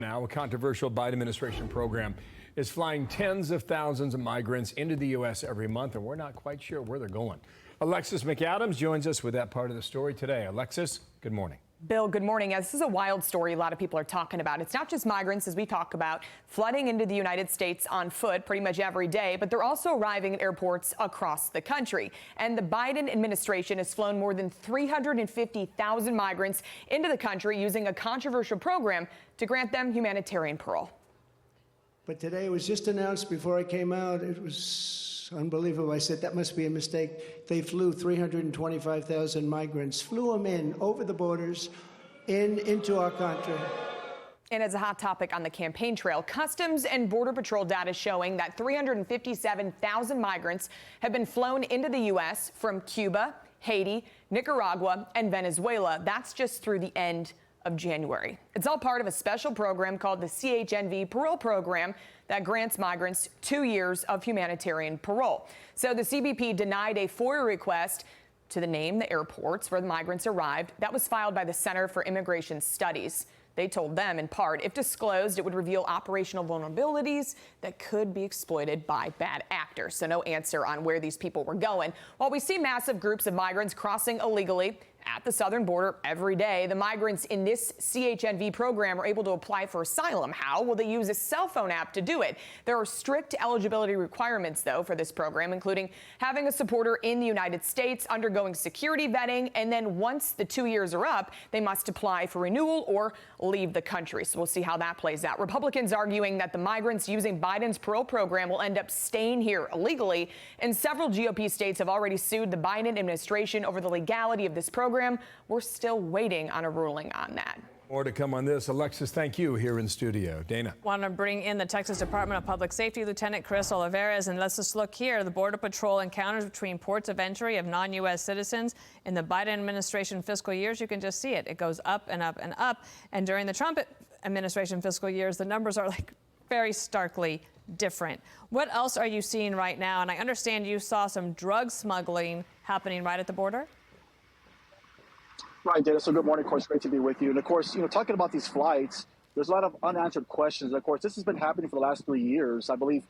Now, a controversial Biden administration program is flying tens of thousands of migrants into the U.S. every month, and we're not quite sure where they're going. Alexis McAdams joins us with that part of the story today. Alexis, good morning. Bill, good morning. This is a wild story a lot of people are talking about. It's not just migrants, as we talk about, flooding into the United States on foot pretty much every day, but they're also arriving at airports across the country. And the Biden administration has flown more than 350,000 migrants into the country using a controversial program to grant them humanitarian parole. But today it was just announced before I came out. It was unbelievable. I said, that must be a mistake. They flew 325,000 migrants, flew them in over the borders into our country. And as a hot topic on the campaign trail, Customs and Border Patrol data showing that 357,000 migrants have been flown into the U.S. from Cuba, Haiti, Nicaragua, and Venezuela. That's just through the end of January. It's all part of a special program called the CHNV Parole Program that grants migrants 2 years of humanitarian parole. So the CBP denied a FOIA request to name the airports where the migrants arrived. That was filed by the Center for Immigration Studies. They told them, in part, if disclosed, it would reveal operational vulnerabilities that could be exploited by bad actors. So no answer on where these people were going. While we see massive groups of migrants crossing illegally at the southern border every day, the migrants in this CHNV program are able to apply for asylum. How? Well, they use a cell phone app to do it. There are strict eligibility requirements, though, for this program, including having a supporter in the United States, undergoing security vetting, and then once the 2 years are up, they must apply for renewal or leave the country. So we'll see how that plays out. Republicans arguing that the migrants using Biden's parole program will end up staying here illegally, and several GOP states have already sued the Biden administration over the legality of this program. We're still waiting on a ruling on that. More to come on this. Alexis, thank you here in studio. Dana. Want to bring in the Texas Department of Public Safety Lieutenant Chris Olivarez, and let's just look here. The Border Patrol encounters between ports of entry of non-U.S. citizens in the Biden administration fiscal years. You can just see it. It goes up and up and up. And during the Trump administration fiscal years, the numbers are like very starkly different. What else are you seeing right now? And I understand you saw some drug smuggling happening right at the border. Right, Dana. So good morning. Of course, great to be with you. And of course, talking about these flights, there's a lot of unanswered questions. Of course, this has been happening for the last 3 years. I believe,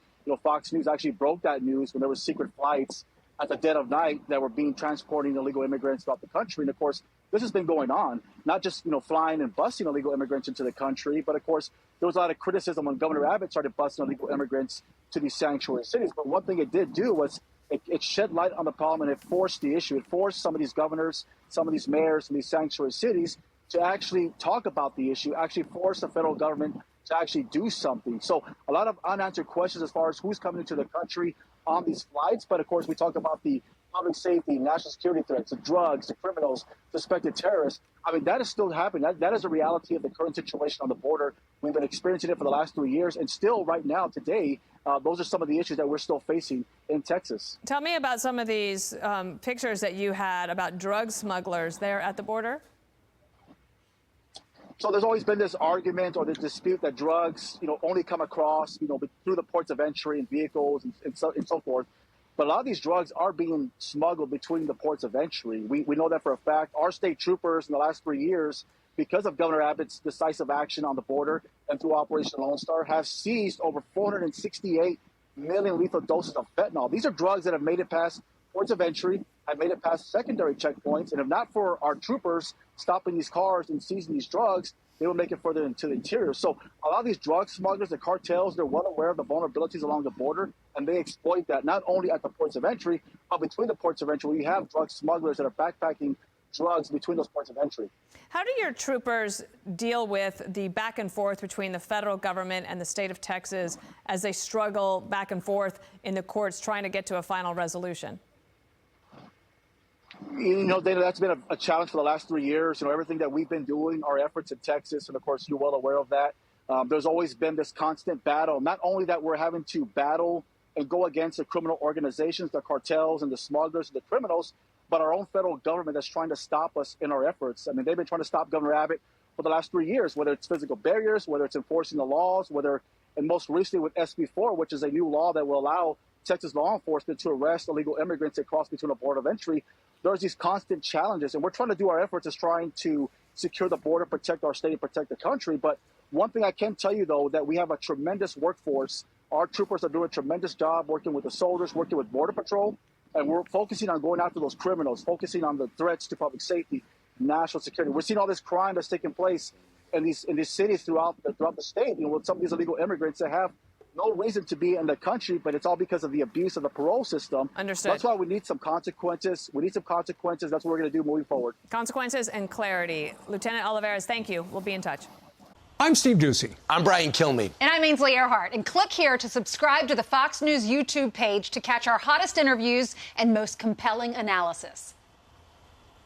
Fox News actually broke that news when there were secret flights at the dead of night that were being transporting illegal immigrants throughout the country. And of course, this has been going on, not just, flying and busing illegal immigrants into the country, but of course, there was a lot of criticism when Governor Abbott started busing illegal immigrants to these sanctuary cities. But one thing it did do was it shed light on the problem, and it forced the issue. It forced some of these governors, some of these mayors in these sanctuary cities to actually talk about the issue, actually force the federal government to actually do something. So a lot of unanswered questions as far as who's coming into the country on these flights. But of course, we talk about the public safety, national security threats, the drugs, the criminals, suspected terrorists. I mean, that is still happening. That is a reality of the current situation on the border. We've been experiencing it for the last 3 years. And still right now, today, those are some of the issues that we're still facing in Texas. Tell me about some of these pictures that you had about drug smugglers there at the border. So there's always been this argument or this dispute that drugs, only come across, through the ports of entry and vehicles and so forth. But a lot of these drugs are being smuggled between the ports of entry. We know that for a fact. Our state troopers in the last 3 years, because of Governor Abbott's decisive action on the border and through Operation Lone Star, have seized over 468 million lethal doses of fentanyl. These are drugs that have made it past ports of entry, have made it past secondary checkpoints, and if not for our troopers stopping these cars and seizing these drugs, they will make it further into the interior. So a lot of these drug smugglers, the cartels, they're well aware of the vulnerabilities along the border, and they exploit that not only at the ports of entry, but between the ports of entry, where you have drug smugglers that are backpacking drugs between those ports of entry. How do your troopers deal with the back and forth between the federal government and the state of Texas as they struggle back and forth in the courts trying to get to a final resolution? Dana, that's been a challenge for the last 3 years. Everything that we've been doing, our efforts in Texas, and of course, you're well aware of that. There's always been this constant battle, not only that we're having to battle and go against the criminal organizations, the cartels and the smugglers and the criminals, but our own federal government that's trying to stop us in our efforts. I mean, they've been trying to stop Governor Abbott for the last 3 years, whether it's physical barriers, whether it's enforcing the laws, and most recently with SB 4, which is a new law that will allow Texas law enforcement to arrest illegal immigrants that cross between a border of entry. There's these constant challenges, and we're trying to do our efforts as trying to secure the border, protect our state, and protect the country. But one thing I can tell you, though, that we have a tremendous workforce. Our troopers are doing a tremendous job working with the soldiers, working with Border Patrol, and we're focusing on going after those criminals, focusing on the threats to public safety, national security. We're seeing all this crime that's taking place in these cities throughout the state. You know, with some of these illegal immigrants that have no reason to be in the country, but it's all because of the abuse of the parole system. Understood. That's why we need some consequences. We need some consequences. That's what we're going to do moving forward. Consequences and clarity. Lieutenant Olivarez, thank you. We'll be in touch. I'm Steve Ducey. I'm Brian Kilmeade. And I'm Ainsley Earhart. And click here to subscribe to the Fox News YouTube page to catch our hottest interviews and most compelling analysis.